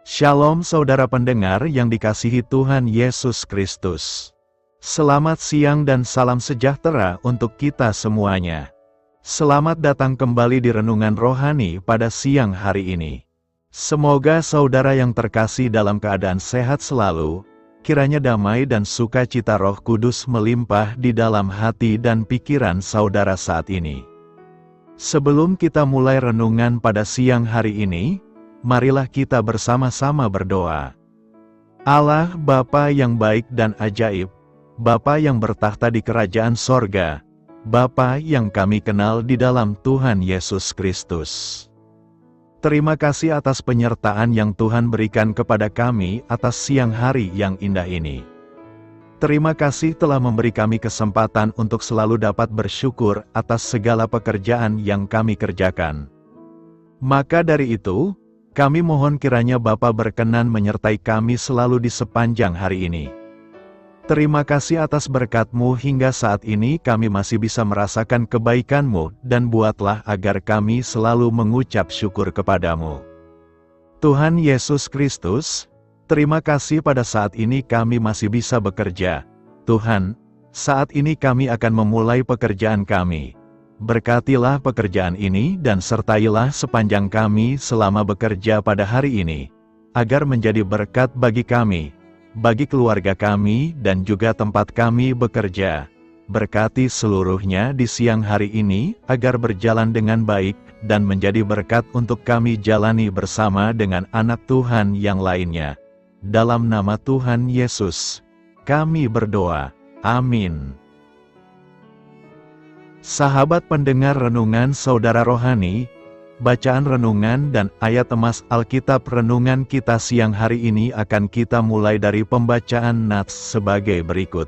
Shalom saudara pendengar yang dikasihi Tuhan Yesus Kristus. Selamat siang dan salam sejahtera untuk kita semuanya. Selamat datang kembali di Renungan Rohani pada siang hari ini. Semoga saudara yang terkasih dalam keadaan sehat selalu, kiranya damai dan sukacita Roh Kudus melimpah di dalam hati dan pikiran saudara saat ini. Sebelum kita mulai renungan pada siang hari ini, marilah kita bersama-sama berdoa. Allah Bapa yang baik dan ajaib, Bapa yang bertahta di kerajaan sorga, Bapa yang kami kenal di dalam Tuhan Yesus Kristus. Terima kasih atas penyertaan yang Tuhan berikan kepada kami atas siang hari yang indah ini. Terima kasih telah memberi kami kesempatan untuk selalu dapat bersyukur atas segala pekerjaan yang kami kerjakan. Maka dari itu, kami mohon kiranya Bapa berkenan menyertai kami selalu di sepanjang hari ini. Terima kasih atas berkat-Mu hingga saat ini kami masih bisa merasakan kebaikan-Mu dan buatlah agar kami selalu mengucap syukur kepada-Mu. Tuhan Yesus Kristus, terima kasih pada saat ini kami masih bisa bekerja. Tuhan, saat ini kami akan memulai pekerjaan kami. Berkatilah pekerjaan ini dan sertailah sepanjang kami selama bekerja pada hari ini, agar menjadi berkat bagi kami, bagi keluarga kami dan juga tempat kami bekerja. Berkati seluruhnya di siang hari ini, agar berjalan dengan baik, dan menjadi berkat untuk kami jalani bersama dengan anak Tuhan yang lainnya. Dalam nama Tuhan Yesus, kami berdoa. Amin. Sahabat pendengar renungan saudara rohani, bacaan renungan dan ayat emas Alkitab renungan kita siang hari ini akan kita mulai dari pembacaan nats sebagai berikut.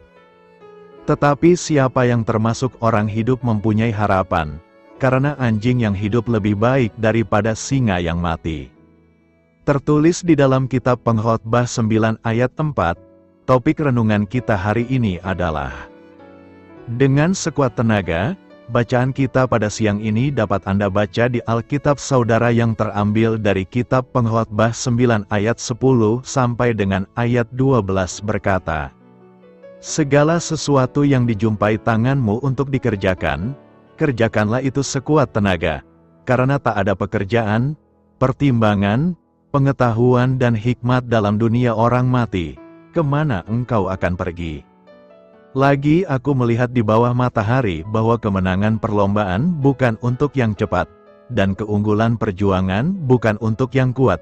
Tetapi siapa yang termasuk orang hidup mempunyai harapan, karena anjing yang hidup lebih baik daripada singa yang mati. Tertulis di dalam kitab Pengkhotbah 9 ayat 4, topik renungan kita hari ini adalah dengan sekuat tenaga. Bacaan kita pada siang ini dapat Anda baca di Alkitab saudara yang terambil dari kitab Pengkhotbah 9 ayat 10 sampai dengan ayat 12 berkata, segala sesuatu yang dijumpai tanganmu untuk dikerjakan, kerjakanlah itu sekuat tenaga, karena tak ada pekerjaan, pertimbangan, pengetahuan dan hikmat dalam dunia orang mati, kemana engkau akan pergi? Lagi aku melihat di bawah matahari bahwa kemenangan perlombaan bukan untuk yang cepat, dan keunggulan perjuangan bukan untuk yang kuat,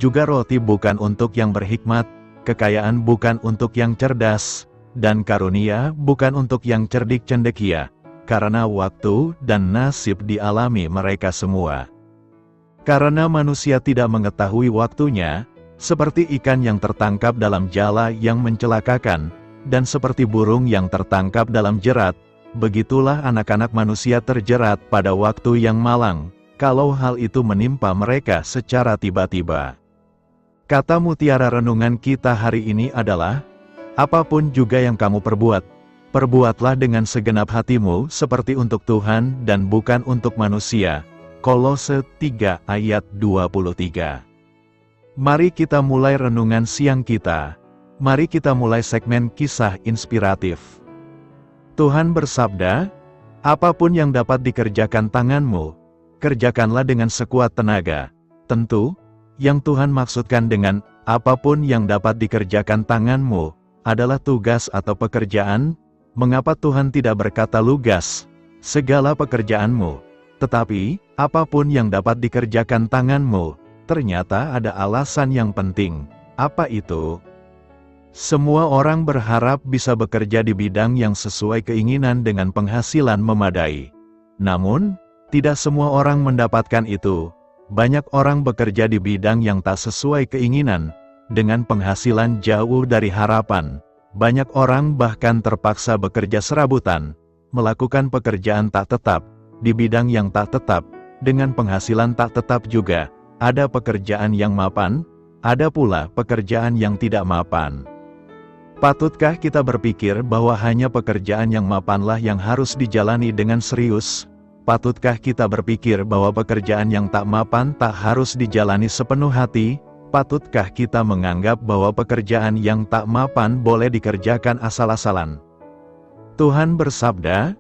juga roti bukan untuk yang berhikmat, kekayaan bukan untuk yang cerdas, dan karunia bukan untuk yang cerdik cendekia, karena waktu dan nasib dialami mereka semua. Karena manusia tidak mengetahui waktunya, seperti ikan yang tertangkap dalam jala yang mencelakakan, dan seperti burung yang tertangkap dalam jerat, begitulah anak-anak manusia terjerat pada waktu yang malang, kalau hal itu menimpa mereka secara tiba-tiba. Kata mutiara renungan kita hari ini adalah, apapun juga yang kamu perbuat, perbuatlah dengan segenap hatimu seperti untuk Tuhan dan bukan untuk manusia. Kolose 3 ayat 23. Mari kita mulai renungan siang kita. Mari kita mulai segmen kisah inspiratif. Tuhan bersabda, apapun yang dapat dikerjakan tanganmu, kerjakanlah dengan sekuat tenaga. Tentu, yang Tuhan maksudkan dengan apapun yang dapat dikerjakan tanganmu, adalah tugas atau pekerjaan. Mengapa Tuhan tidak berkata lugas, segala pekerjaanmu, tetapi, apapun yang dapat dikerjakan tanganmu? Ternyata ada alasan yang penting. Apa itu? Semua orang berharap bisa bekerja di bidang yang sesuai keinginan dengan penghasilan memadai. Namun, tidak semua orang mendapatkan itu. Banyak orang bekerja di bidang yang tak sesuai keinginan, dengan penghasilan jauh dari harapan. Banyak orang bahkan terpaksa bekerja serabutan, melakukan pekerjaan tak tetap, di bidang yang tak tetap, dengan penghasilan tak tetap juga. Ada pekerjaan yang mapan, ada pula pekerjaan yang tidak mapan. Patutkah kita berpikir bahwa hanya pekerjaan yang mapanlah yang harus dijalani dengan serius? Patutkah kita berpikir bahwa pekerjaan yang tak mapan tak harus dijalani sepenuh hati? Patutkah kita menganggap bahwa pekerjaan yang tak mapan boleh dikerjakan asal-asalan? Tuhan bersabda,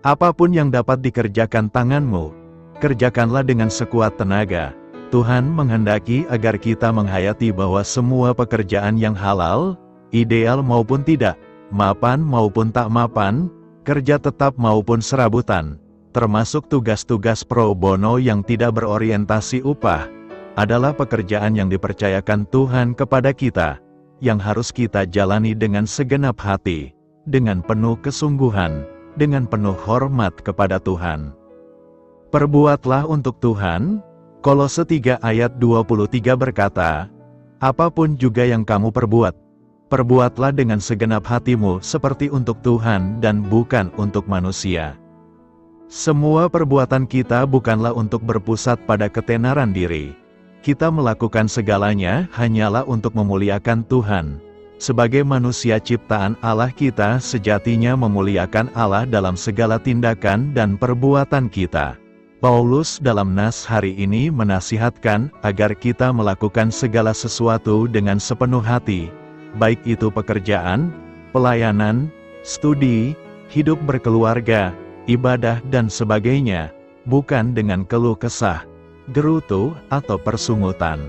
"Apapun yang dapat dikerjakan tanganmu, kerjakanlah dengan sekuat tenaga." Tuhan menghendaki agar kita menghayati bahwa semua pekerjaan yang halal, ideal maupun tidak, mapan maupun tak mapan, kerja tetap maupun serabutan, termasuk tugas-tugas pro bono yang tidak berorientasi upah, adalah pekerjaan yang dipercayakan Tuhan kepada kita, yang harus kita jalani dengan segenap hati, dengan penuh kesungguhan, dengan penuh hormat kepada Tuhan. Perbuatlah untuk Tuhan. Kolose 3 ayat 23 berkata, "Apapun juga yang kamu perbuat, perbuatlah dengan segenap hatimu seperti untuk Tuhan dan bukan untuk manusia." Semua perbuatan kita bukanlah untuk berpusat pada ketenaran diri. Kita melakukan segalanya hanyalah untuk memuliakan Tuhan. Sebagai manusia ciptaan Allah, kita sejatinya memuliakan Allah dalam segala tindakan dan perbuatan kita. Paulus dalam nas hari ini menasihatkan agar kita melakukan segala sesuatu dengan sepenuh hati, baik itu pekerjaan, pelayanan, studi, hidup berkeluarga, ibadah dan sebagainya, bukan dengan keluh kesah, gerutu, atau persungutan.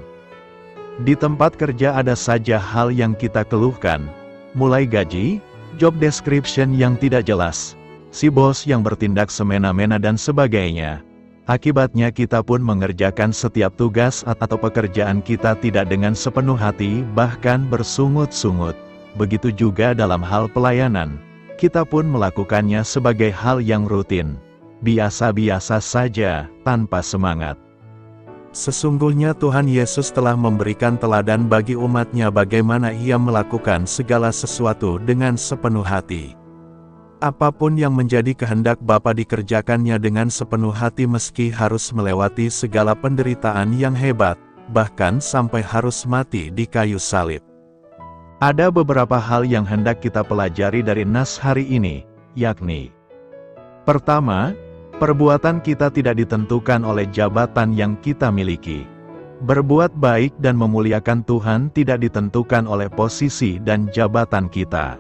Di tempat kerja ada saja hal yang kita keluhkan, mulai gaji, job description yang tidak jelas, si bos yang bertindak semena-mena dan sebagainya. Akibatnya kita pun mengerjakan setiap tugas atau pekerjaan kita tidak dengan sepenuh hati, bahkan bersungut-sungut. Begitu juga dalam hal pelayanan, kita pun melakukannya sebagai hal yang rutin, biasa-biasa saja, tanpa semangat. Sesungguhnya Tuhan Yesus telah memberikan teladan bagi umat-Nya bagaimana Ia melakukan segala sesuatu dengan sepenuh hati. Apapun yang menjadi kehendak Bapa dikerjakannya dengan sepenuh hati meski harus melewati segala penderitaan yang hebat, bahkan sampai harus mati di kayu salib. Ada beberapa hal yang hendak kita pelajari dari nas hari ini, yakni: pertama, perbuatan kita tidak ditentukan oleh jabatan yang kita miliki. Berbuat baik dan memuliakan Tuhan tidak ditentukan oleh posisi dan jabatan kita.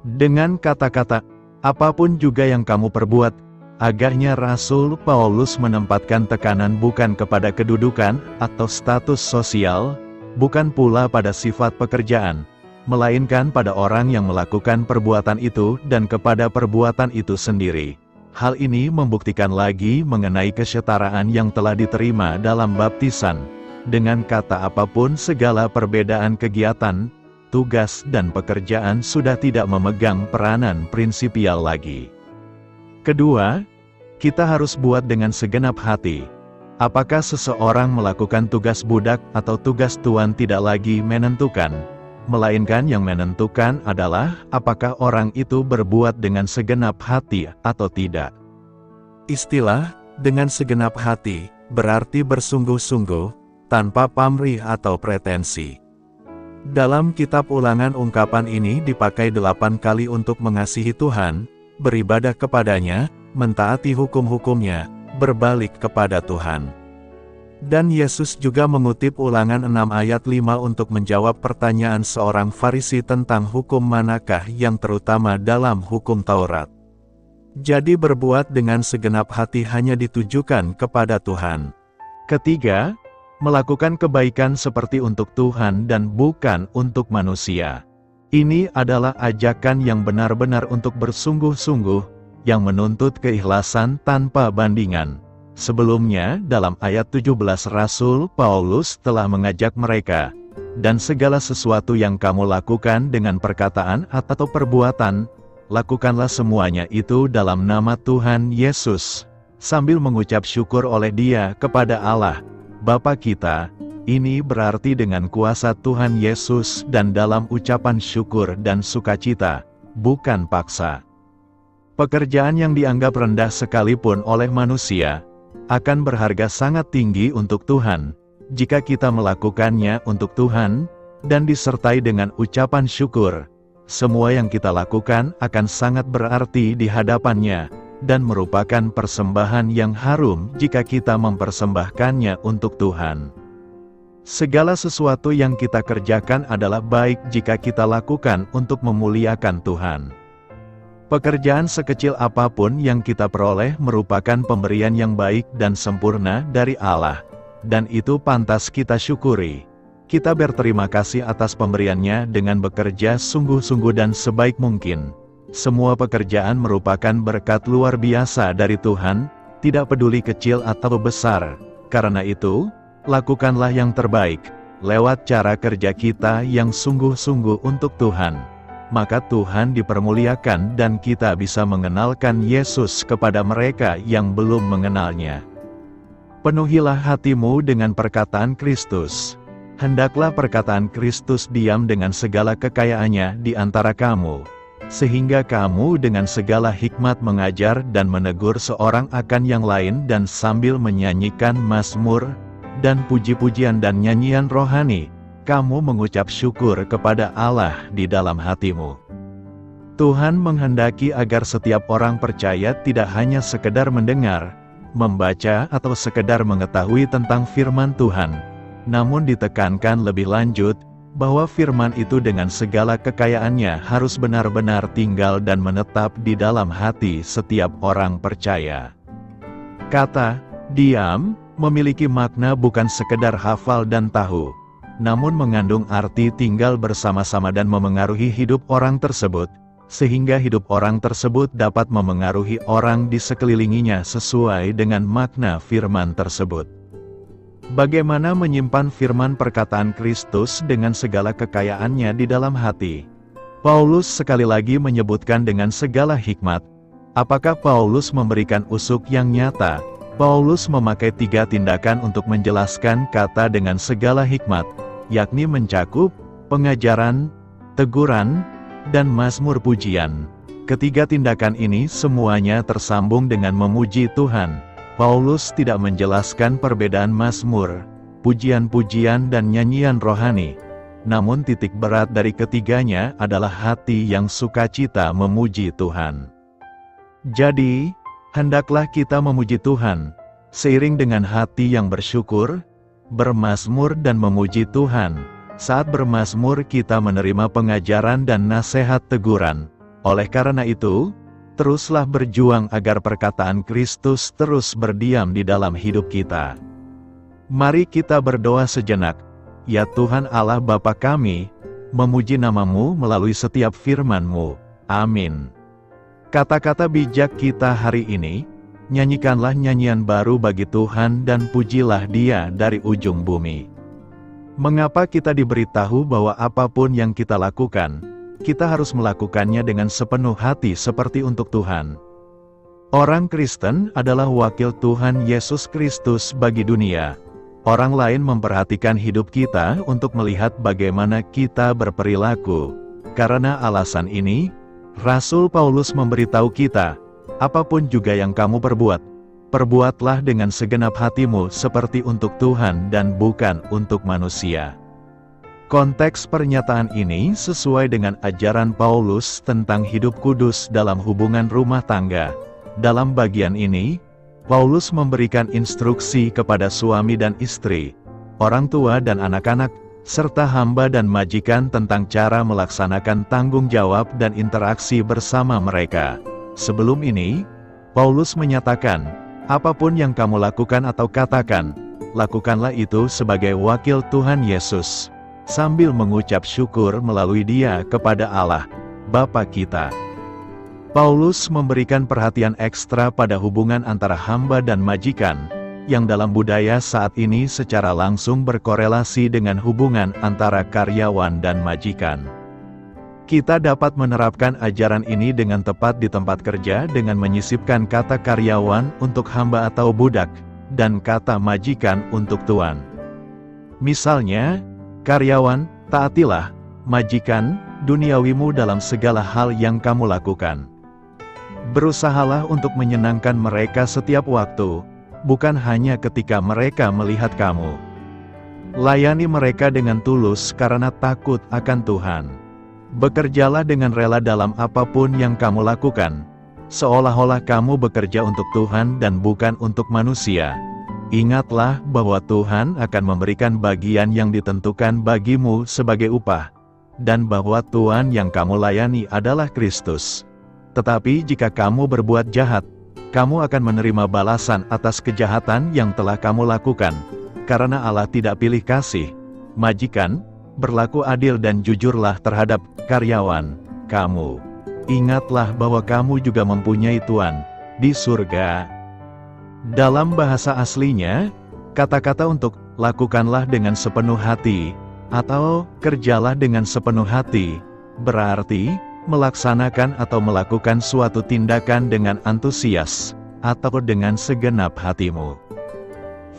Dengan kata-kata, apapun juga yang kamu perbuat, agaknya Rasul Paulus menempatkan tekanan bukan kepada kedudukan atau status sosial, bukan pula pada sifat pekerjaan, melainkan pada orang yang melakukan perbuatan itu dan kepada perbuatan itu sendiri. Hal ini membuktikan lagi mengenai kesetaraan yang telah diterima dalam baptisan. Dengan kata apapun segala perbedaan kegiatan, tugas dan pekerjaan sudah tidak memegang peranan prinsipial lagi. Kedua, kita harus buat dengan segenap hati. Apakah seseorang melakukan tugas budak atau tugas tuan tidak lagi menentukan, melainkan yang menentukan adalah apakah orang itu berbuat dengan segenap hati atau tidak. Istilah "dengan segenap hati" berarti bersungguh-sungguh, tanpa pamrih atau pretensi. Dalam kitab Ulangan ungkapan ini dipakai 8 kali untuk mengasihi Tuhan, beribadah kepadanya, mentaati hukum-hukumnya, berbalik kepada Tuhan. Dan Yesus juga mengutip Ulangan 6 ayat 5 untuk menjawab pertanyaan seorang Farisi tentang hukum manakah yang terutama dalam hukum Taurat. Jadi berbuat dengan segenap hati hanya ditujukan kepada Tuhan. Ketiga, melakukan kebaikan seperti untuk Tuhan dan bukan untuk manusia. Ini adalah ajakan yang benar-benar untuk bersungguh-sungguh, yang menuntut keikhlasan tanpa bandingan. Sebelumnya, dalam ayat 17 Rasul Paulus telah mengajak mereka, "Dan segala sesuatu yang kamu lakukan dengan perkataan atau perbuatan, lakukanlah semuanya itu dalam nama Tuhan Yesus, sambil mengucap syukur oleh Dia kepada Allah, Bapa kita." Ini berarti dengan kuasa Tuhan Yesus dan dalam ucapan syukur dan sukacita, bukan paksa. Pekerjaan yang dianggap rendah sekalipun oleh manusia, akan berharga sangat tinggi untuk Tuhan, jika kita melakukannya untuk Tuhan, dan disertai dengan ucapan syukur. Semua yang kita lakukan akan sangat berarti di hadapan-Nya, dan merupakan persembahan yang harum jika kita mempersembahkannya untuk Tuhan. Segala sesuatu yang kita kerjakan adalah baik jika kita lakukan untuk memuliakan Tuhan. Pekerjaan sekecil apapun yang kita peroleh merupakan pemberian yang baik dan sempurna dari Allah, dan itu pantas kita syukuri. Kita berterima kasih atas pemberiannya dengan bekerja sungguh-sungguh dan sebaik mungkin. Semua pekerjaan merupakan berkat luar biasa dari Tuhan, tidak peduli kecil atau besar. Karena itu, lakukanlah yang terbaik, lewat cara kerja kita yang sungguh-sungguh untuk Tuhan. Maka Tuhan dipermuliakan dan kita bisa mengenalkan Yesus kepada mereka yang belum mengenalnya. Penuhilah hatimu dengan perkataan Kristus. Hendaklah perkataan Kristus diam dengan segala kekayaannya di antara kamu, sehingga kamu dengan segala hikmat mengajar dan menegur seorang akan yang lain dan sambil menyanyikan mazmur dan puji-pujian dan nyanyian rohani, kamu mengucap syukur kepada Allah di dalam hatimu. Tuhan menghendaki agar setiap orang percaya tidak hanya sekedar mendengar, membaca atau sekedar mengetahui tentang firman Tuhan, namun ditekankan lebih lanjut, bahwa firman itu dengan segala kekayaannya harus benar-benar tinggal dan menetap di dalam hati setiap orang percaya. Kata, diam, memiliki makna bukan sekedar hafal dan tahu, namun mengandung arti tinggal bersama-sama dan memengaruhi hidup orang tersebut, sehingga hidup orang tersebut dapat memengaruhi orang di sekelilinginya sesuai dengan makna firman tersebut. Bagaimana menyimpan firman perkataan Kristus dengan segala kekayaannya di dalam hati? Paulus sekali lagi menyebutkan dengan segala hikmat. Apakah Paulus memberikan usuk yang nyata? Paulus memakai 3 tindakan untuk menjelaskan kata dengan segala hikmat, yakni mencakup pengajaran, teguran, dan mazmur pujian. Ketiga tindakan ini semuanya tersambung dengan memuji Tuhan. Paulus tidak menjelaskan perbedaan mazmur, pujian-pujian dan nyanyian rohani. Namun titik berat dari ketiganya adalah hati yang sukacita memuji Tuhan. Jadi, hendaklah kita memuji Tuhan, seiring dengan hati yang bersyukur, bermazmur dan memuji Tuhan. Saat bermazmur kita menerima pengajaran dan nasihat teguran. Oleh karena itu, teruslah berjuang agar perkataan Kristus terus berdiam di dalam hidup kita. Mari kita berdoa sejenak. Ya Tuhan Allah Bapa kami, memuji nama-Mu melalui setiap firman-Mu. Amin. Kata-kata bijak kita hari ini, nyanyikanlah nyanyian baru bagi Tuhan dan pujilah Dia dari ujung bumi. Mengapa kita diberitahu bahwa apapun yang kita lakukan, kita harus melakukannya dengan sepenuh hati seperti untuk Tuhan? Orang Kristen adalah wakil Tuhan Yesus Kristus bagi dunia. Orang lain memperhatikan hidup kita untuk melihat bagaimana kita berperilaku. Karena alasan ini, Rasul Paulus memberitahu kita, apapun juga yang kamu perbuat, perbuatlah dengan segenap hatimu seperti untuk Tuhan dan bukan untuk manusia. Konteks pernyataan ini sesuai dengan ajaran Paulus tentang hidup kudus dalam hubungan rumah tangga. Dalam bagian ini, Paulus memberikan instruksi kepada suami dan istri, orang tua dan anak-anak, serta hamba dan majikan tentang cara melaksanakan tanggung jawab dan interaksi bersama mereka. Sebelum ini, Paulus menyatakan, apapun yang kamu lakukan atau katakan, lakukanlah itu sebagai wakil Tuhan Yesus, sambil mengucap syukur melalui Dia kepada Allah, Bapa kita. Paulus memberikan perhatian ekstra pada hubungan antara hamba dan majikan, yang dalam budaya saat ini secara langsung berkorelasi dengan hubungan antara karyawan dan majikan. Kita dapat menerapkan ajaran ini dengan tepat di tempat kerja dengan menyisipkan kata karyawan untuk hamba atau budak, dan kata majikan untuk tuan. Misalnya, karyawan, taatilah, majikan, duniawimu dalam segala hal yang kamu lakukan. Berusahalah untuk menyenangkan mereka setiap waktu, bukan hanya ketika mereka melihat kamu. Layani mereka dengan tulus karena takut akan Tuhan. Bekerjalah dengan rela dalam apapun yang kamu lakukan, seolah-olah kamu bekerja untuk Tuhan dan bukan untuk manusia. Ingatlah bahwa Tuhan akan memberikan bagian yang ditentukan bagimu sebagai upah, dan bahwa Tuhan yang kamu layani adalah Kristus. Tetapi jika kamu berbuat jahat, kamu akan menerima balasan atas kejahatan yang telah kamu lakukan, karena Allah tidak pilih kasih. Majikan, berlaku adil dan jujurlah terhadap karyawan kamu. Ingatlah bahwa kamu juga mempunyai Tuhan di surga. Dalam bahasa aslinya, kata-kata untuk lakukanlah dengan sepenuh hati, atau kerjalah dengan sepenuh hati, berarti melaksanakan atau melakukan suatu tindakan dengan antusias, atau dengan segenap hatimu.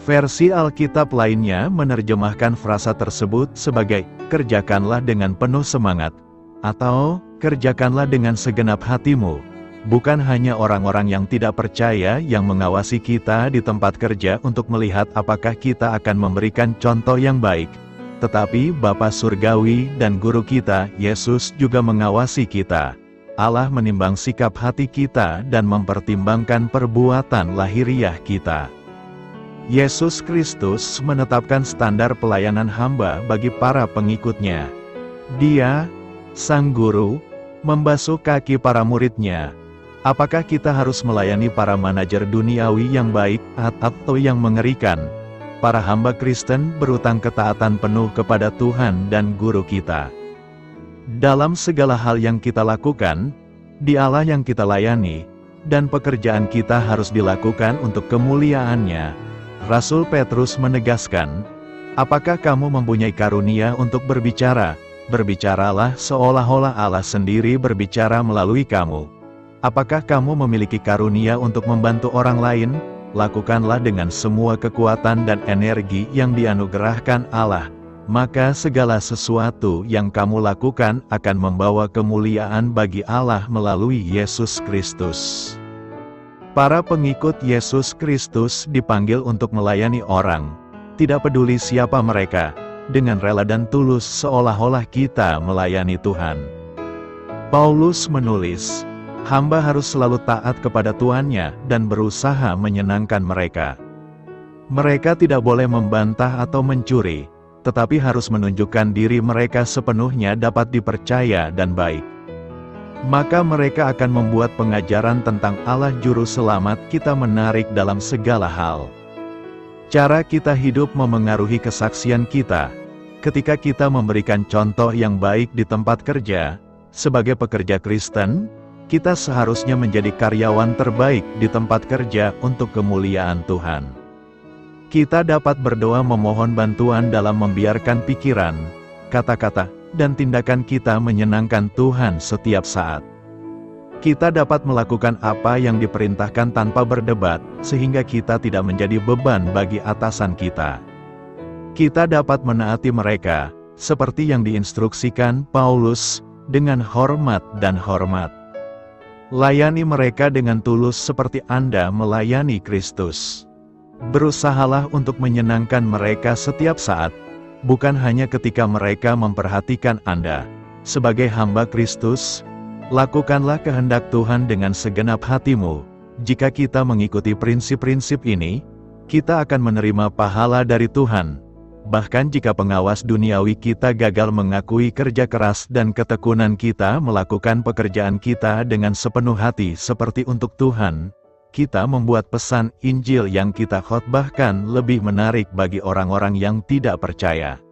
Versi Alkitab lainnya menerjemahkan frasa tersebut sebagai kerjakanlah dengan penuh semangat, atau kerjakanlah dengan segenap hatimu. Bukan hanya orang-orang yang tidak percaya yang mengawasi kita di tempat kerja untuk melihat apakah kita akan memberikan contoh yang baik, tetapi Bapa Surgawi dan Guru kita, Yesus juga mengawasi kita. Allah menimbang sikap hati kita dan mempertimbangkan perbuatan lahiriah kita. Yesus Kristus menetapkan standar pelayanan hamba bagi para pengikutnya. Dia, Sang Guru, membasuh kaki para muridnya. Apakah kita harus melayani para manajer duniawi yang baik atau yang mengerikan? Para hamba Kristen berutang ketaatan penuh kepada Tuhan dan Guru kita. Dalam segala hal yang kita lakukan, di Allah yang kita layani, dan pekerjaan kita harus dilakukan untuk kemuliaan-Nya. Rasul Petrus menegaskan, apakah kamu mempunyai karunia untuk berbicara? Berbicaralah seolah-olah Allah sendiri berbicara melalui kamu. Apakah kamu memiliki karunia untuk membantu orang lain? Lakukanlah dengan semua kekuatan dan energi yang dianugerahkan Allah. Maka segala sesuatu yang kamu lakukan akan membawa kemuliaan bagi Allah melalui Yesus Kristus. Para pengikut Yesus Kristus dipanggil untuk melayani orang, tidak peduli siapa mereka, dengan rela dan tulus seolah-olah kita melayani Tuhan. Paulus menulis, hamba harus selalu taat kepada tuannya dan berusaha menyenangkan mereka. Mereka tidak boleh membantah atau mencuri, tetapi harus menunjukkan diri mereka sepenuhnya dapat dipercaya dan baik. Maka mereka akan membuat pengajaran tentang Allah Juru Selamat kita menarik dalam segala hal. Cara kita hidup memengaruhi kesaksian kita. Ketika kita memberikan contoh yang baik di tempat kerja, sebagai pekerja Kristen, kita seharusnya menjadi karyawan terbaik di tempat kerja untuk kemuliaan Tuhan. Kita dapat berdoa memohon bantuan dalam membiarkan pikiran, kata-kata, dan tindakan kita menyenangkan Tuhan setiap saat. Kita dapat melakukan apa yang diperintahkan tanpa berdebat, sehingga kita tidak menjadi beban bagi atasan kita. Kita dapat menaati mereka, seperti yang diinstruksikan Paulus, dengan hormat dan hormat. Layani mereka dengan tulus seperti Anda melayani Kristus. Berusahalah untuk menyenangkan mereka setiap saat, bukan hanya ketika mereka memperhatikan Anda. Sebagai hamba Kristus, lakukanlah kehendak Tuhan dengan segenap hatimu. Jika kita mengikuti prinsip-prinsip ini, kita akan menerima pahala dari Tuhan. Bahkan jika pengawas duniawi kita gagal mengakui kerja keras dan ketekunan kita melakukan pekerjaan kita dengan sepenuh hati seperti untuk Tuhan, kita membuat pesan Injil yang kita khotbahkan lebih menarik bagi orang-orang yang tidak percaya.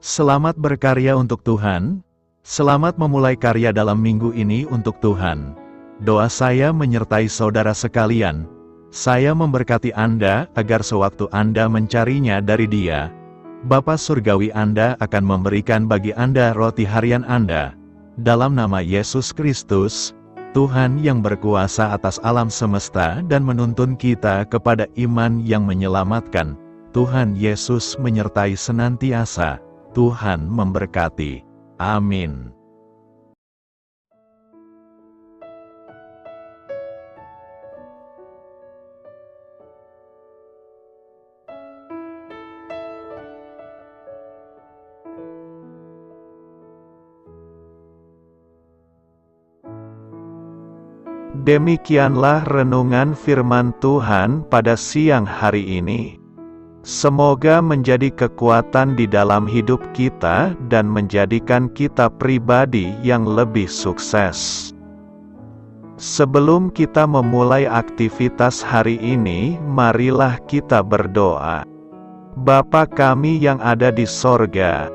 Selamat berkarya untuk Tuhan. Selamat memulai karya dalam minggu ini untuk Tuhan. Doa saya menyertai saudara sekalian. Saya memberkati Anda agar sewaktu Anda mencarinya dari Dia, Bapa Surgawi Anda akan memberikan bagi Anda roti harian Anda. Dalam nama Yesus Kristus, Tuhan yang berkuasa atas alam semesta dan menuntun kita kepada iman yang menyelamatkan, Tuhan Yesus menyertai senantiasa. Tuhan memberkati. Amin. Demikianlah renungan firman Tuhan pada siang hari ini. Semoga menjadi kekuatan di dalam hidup kita dan menjadikan kita pribadi yang lebih sukses. Sebelum kita memulai aktivitas hari ini, marilah kita berdoa. Bapa kami yang ada di sorga,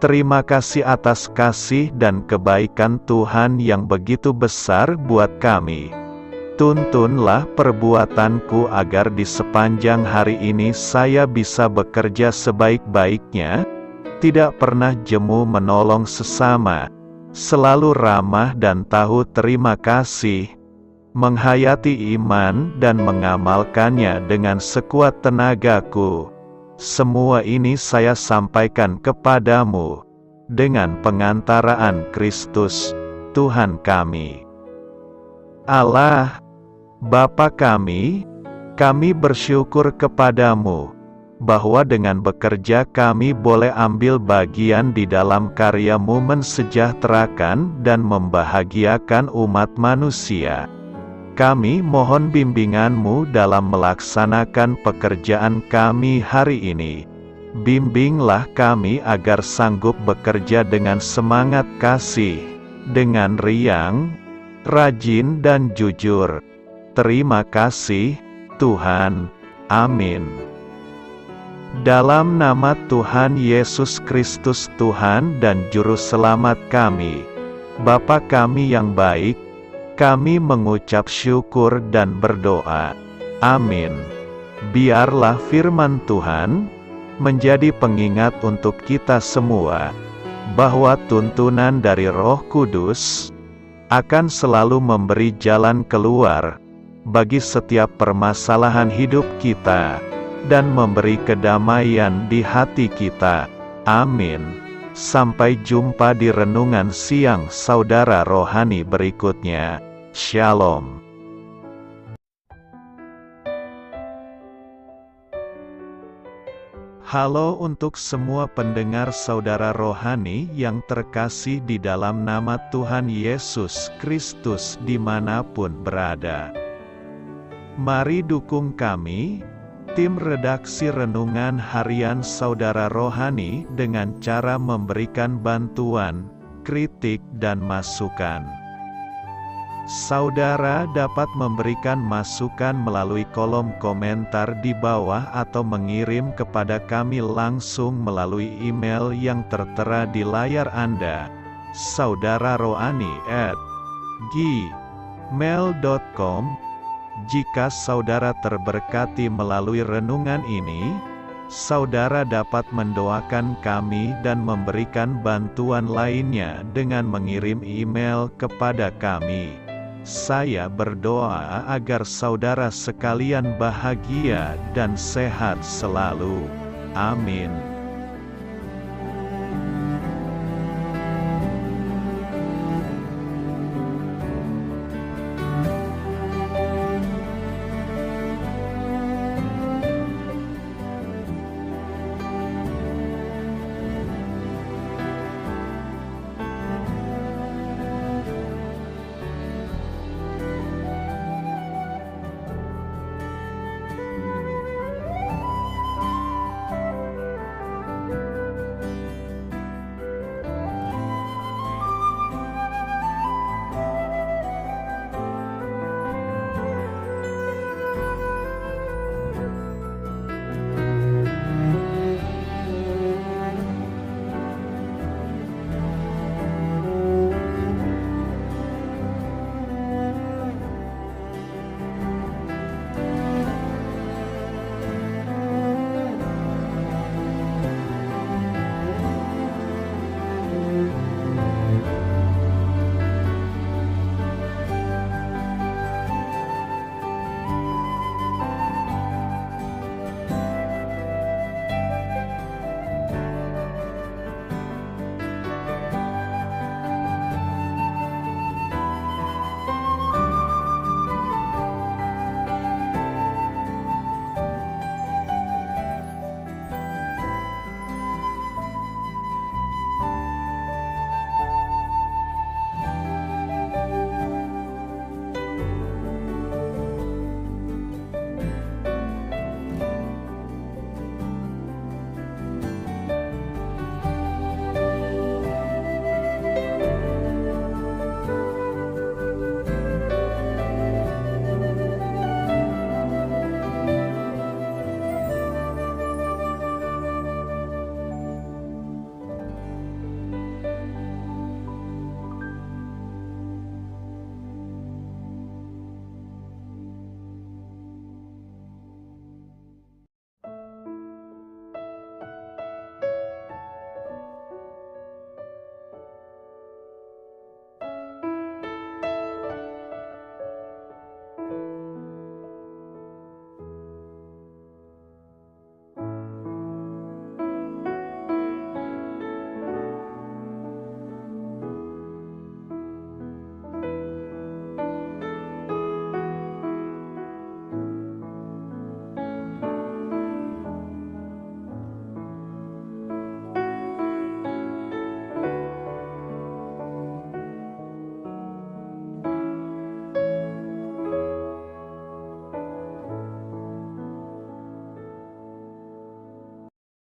terima kasih atas kasih dan kebaikan Tuhan yang begitu besar buat kami. Tuntunlah perbuatanku agar di sepanjang hari ini saya bisa bekerja sebaik-baiknya, tidak pernah jemu menolong sesama, selalu ramah dan tahu terima kasih, menghayati iman dan mengamalkannya dengan sekuat tenagaku. Semua ini saya sampaikan kepadamu, dengan pengantaraan Kristus, Tuhan kami. Allah, Bapa kami bersyukur kepadamu, bahwa dengan bekerja kami boleh ambil bagian di dalam karya-Mu mensejahterakan dan membahagiakan umat manusia. Kami mohon bimbingan-Mu dalam melaksanakan pekerjaan kami hari ini. Bimbinglah kami agar sanggup bekerja dengan semangat kasih, dengan riang, rajin dan jujur. Terima kasih, Tuhan. Amin. Dalam nama Tuhan Yesus Kristus Tuhan dan Juru Selamat kami, Bapa kami yang baik, kami mengucap syukur dan berdoa. Amin. Biarlah firman Tuhan menjadi pengingat untuk kita semua, bahwa tuntunan dari Roh Kudus akan selalu memberi jalan keluar bagi setiap permasalahan hidup kita, dan memberi kedamaian di hati kita. Amin. Sampai jumpa di renungan siang saudara rohani berikutnya. Shalom. Halo untuk semua pendengar saudara rohani yang terkasih di dalam nama Tuhan Yesus Kristus dimanapun berada. Mari dukung kami, tim redaksi Renungan Harian Saudara Rohani dengan cara memberikan bantuan, kritik dan masukan. Saudara dapat memberikan masukan melalui kolom komentar di bawah atau mengirim kepada kami langsung melalui email yang tertera di layar Anda, saudararohani@gmail.com. Jika saudara terberkati melalui renungan ini, saudara dapat mendoakan kami dan memberikan bantuan lainnya dengan mengirim email kepada kami. Saya berdoa agar saudara sekalian bahagia dan sehat selalu. Amin.